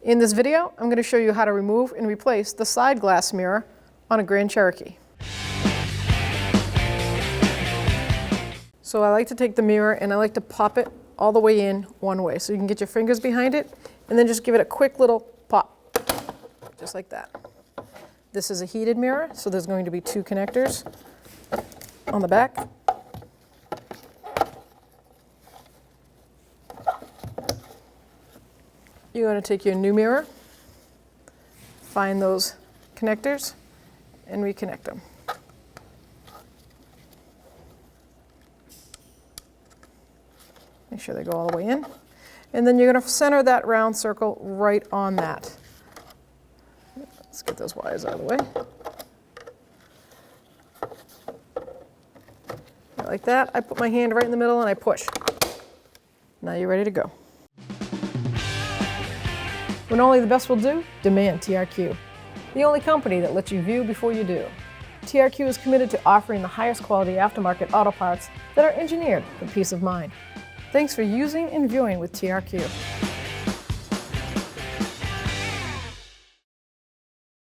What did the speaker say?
In this video, I'm going to show you how to remove and replace the side glass mirror on a Grand Cherokee. So I like to take the mirror and I like to pop it all the way in one way. So you can get your fingers behind it and then just give it a quick little pop, just like that. This is a heated mirror, so there's going to be two connectors on the back. You're going to take your new mirror, find those connectors, and reconnect them. Make sure they go all the way in. And then you're going to center that round circle right on that. Let's get those wires out of the way. Like that. I put my hand right in the middle and I push. Now you're ready to go. When only the best will do, demand TRQ. The only company that lets you view before you do. TRQ is committed to offering the highest quality aftermarket auto parts that are engineered for peace of mind. Thanks for using and viewing with TRQ.